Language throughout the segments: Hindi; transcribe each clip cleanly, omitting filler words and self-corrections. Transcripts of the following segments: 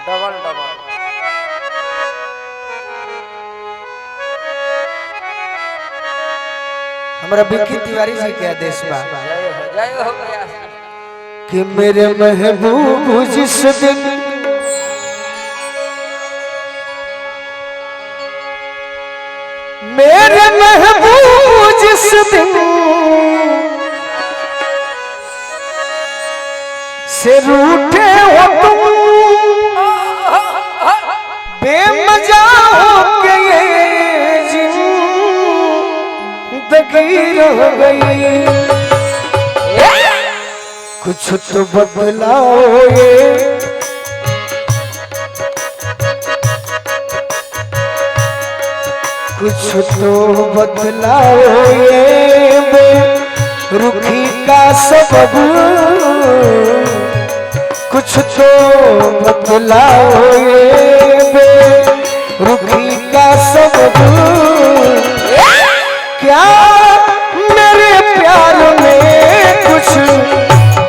डबल डबल हमारा विक्की तिवारी जी के आदेश बा जय हो गया कि मेरे महबूब जिस दिन मेरे महबूब जिस दिन से रूठे हो तुम बेमजा हो के ये जिंदगी रह गई कुछ तो बदलाओ ये कुछ तो बदलाओ ये रुखी का सबब कुछ तो बदलाओ ये रुखी का सबब क्या मेरे प्यार में कुछ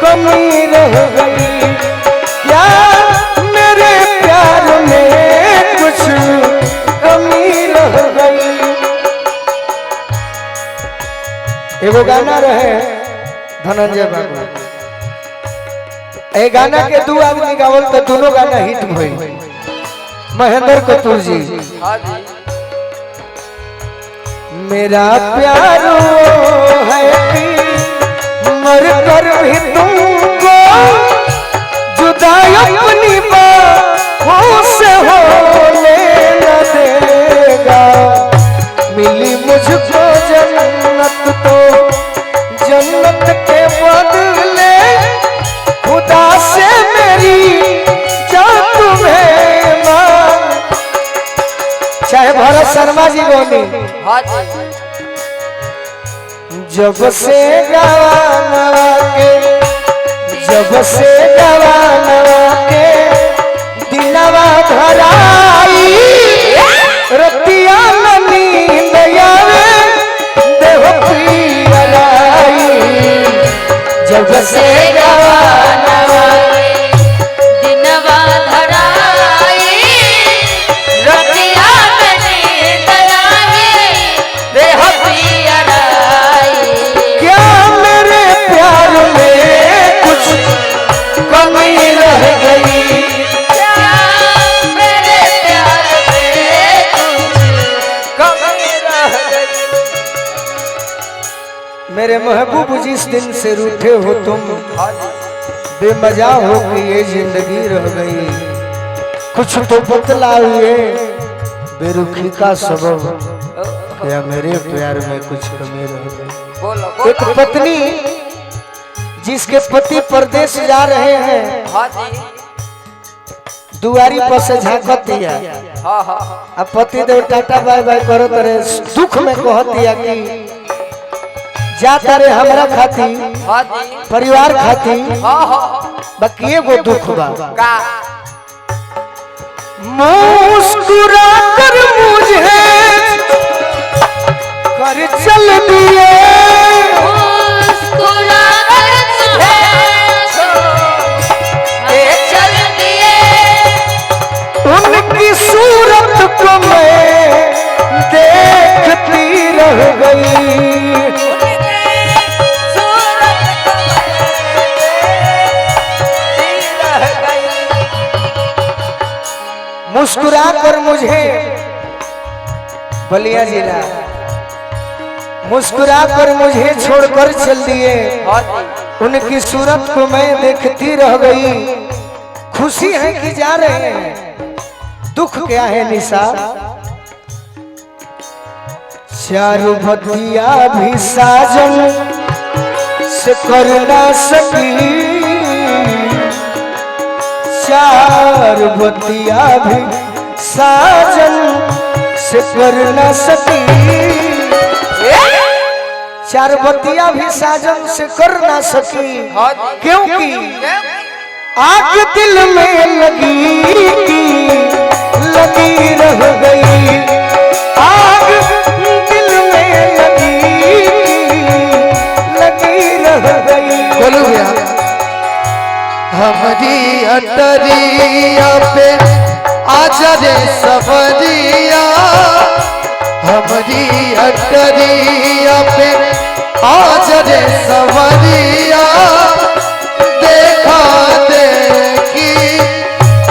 कमी रह गई क्या मेरे प्यार में कुछ कमी रह गई। एगो गाना रहे धनंजय बाबू ए गाना के दो आदमी गावल तो दोनों गाना हिट भइल महेंद्र कपूर जी मेरा प्यार है कि मर कर भी तुमको जुदा अपनी बाहों से होने न देगा मिली मुझको जन्नत तो जन्नत के बदले खुदा से मेरी जान तुम्हें मांग चाहे भरत शर्मा जी बोली जब से गवानवा के जब से गवानवा के दिनवा धराई रतिया नींद आवे देह पियलाई जब से गवानवा दिनवा धराई रतिया नींद आवे देह पियलाई क्या मेरे प्यार में कुछ कमी रह गई क्या मेरे प्यार में कुछ कमी रह गई मेरे महबूब जिस दिन से रूठे हो तुम बेमजा हो कि ये जिंदगी रह गई कुछ तो बतलाइए बेरुखी का सबब क्या मेरे प्यार में कुछ कमी रह गई। बोलो एक पत्नी जिसके पति परदेश जा रहे हैं दुआरी पर से झांकतिया अब पति देव टाटा बाय बाय करो तरे दुख में कहतिया कि जाता रे हमरा खाती परिवार खाती बाकी एगो दुख बा मुस्कुरा कर मुझे कर चल दिए मुस्कुरा कर तुझे चल दिए उनकी सूरत को मैं देखती रह गई मुस्कुरा कर मुझे बलिया जिला मुस्कुरा कर मुझे छोड़कर चल दिए उनकी सूरत को मैं देखती रह गई खुशी है कि जा रहे हैं दुख क्या है निशा चारू बतिया भी साजन से कर ना सकी चार बतिया भी साजन से कर न सकी चार बतिया भी साजन से कर न सकी क्योंकि आग दिल में लगी रह गई आग दिल में लगी रह गई बोलो भैया हमारी अटरिया पे आजा रे सवरिया, हमारी अटरिया पे आजा रे सवरिया, देखा देखी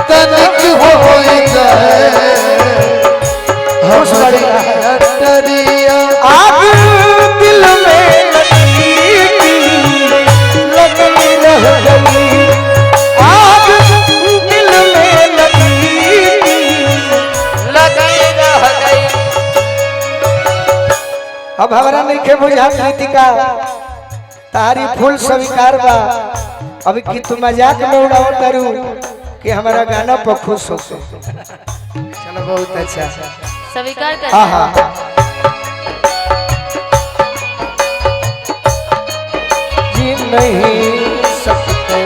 तनिक हो गए हमारी अटरिया। आग दिल में लगी रह गई, आग दिल में लगी रह गई। अब हमारा नहीं के बुझा कृतिका तारी फूल स्वीकार बा। अभी कि तुम मजाक में उड़ाओ तारू कि हमारा गाना पर खुश हो। चलो बहुत अच्छा स्वीकार कर। हाँ हाँ जी नहीं सकते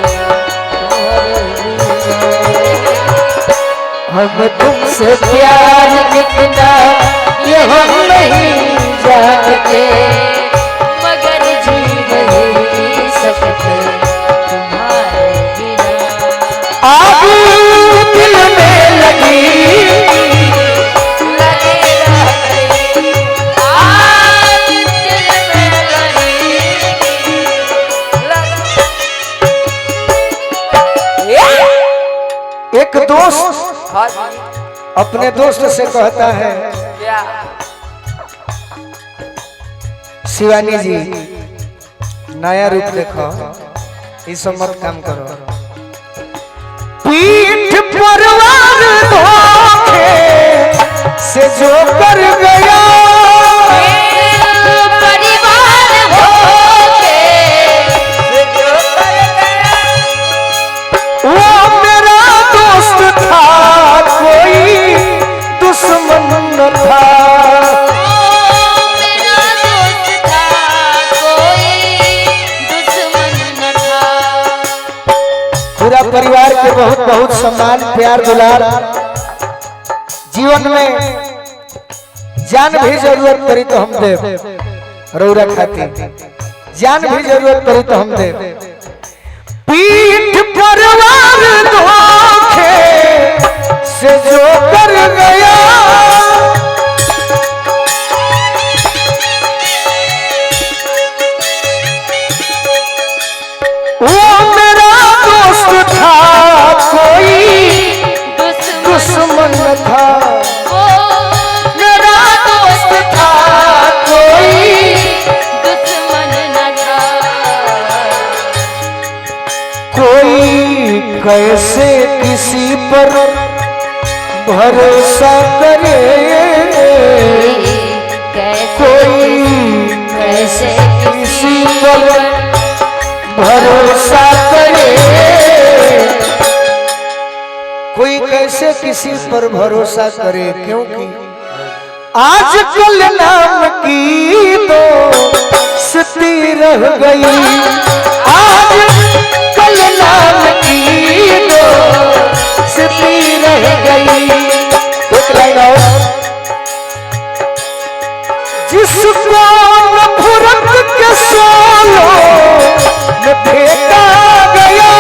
हम तुमसे प्यार कितना ये हम नहीं जानते, मगर जी नहीं सकते तुम्हारे बिना। आग दिल में लगी लगी रह गई, आग दिल में लगी। एक दोस्त हाँ जी। अपने दोस्त से कहता है, क्या? शिवानी जी नया रूप देखो, ये सब मत काम करो। पीठ पर वार धोखे से जो कर गया, परिवार होके जो कर गया, वो मेरा दोस्त था कोई दुश्मन न था। मेरा दोस्त था कोई दुश्मन न था। पूरा परिवार के बहुत बहुत सम्मान प्यार दुलार। जीवन में जान भी जरूरत पड़ी तो हम दे, रौरा खाती जान भी जरूरत पड़ी तो हम दे। पीठ पर वार धोखे से जो कर गया, वो मेरा दोस्त था कोई दुश्मन न था। वो मेरा दोस्त था कोई दुश्मन न था। कोई कैसे किसी पर भरोसा करे, कोई कैसे किसी पर भरोसा करे, कोई कैसे किसी पर भरोसा करे, क्योंकि आजकल नाम की दोस्ती रह गई, आजकल नाम की दोस्ती रह गई। एक लाइन और, जिसको नफरत के सोलों में फेंका गया,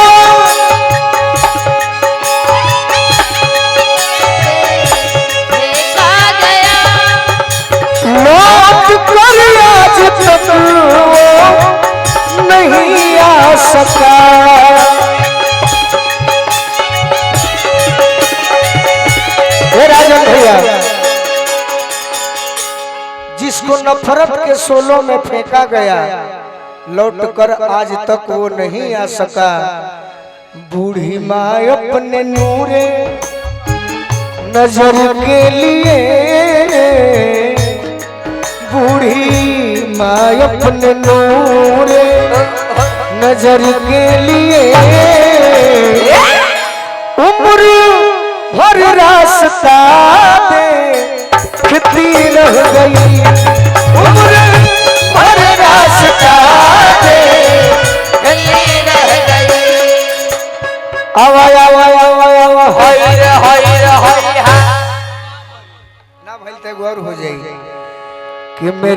देखा गया लौट कर आज तक वो नहीं आ सका। हे राजन भैया, जिसको नफरत के सोलों में फेंका गया लौट कर आज तक वो नहीं आ सका। बूढ़ी माँ अपने नूरे नजर के लिए, बूढ़ी माँ अपने नूरे नजर के लिए उम्र भर रास्ता देखती रह गई, उम्र भर रास्ता देखती रह गई। आवा आवा आवा आवा होई रे होई रे होई हा। ना भइल ते गौर हो जाई कि मेरे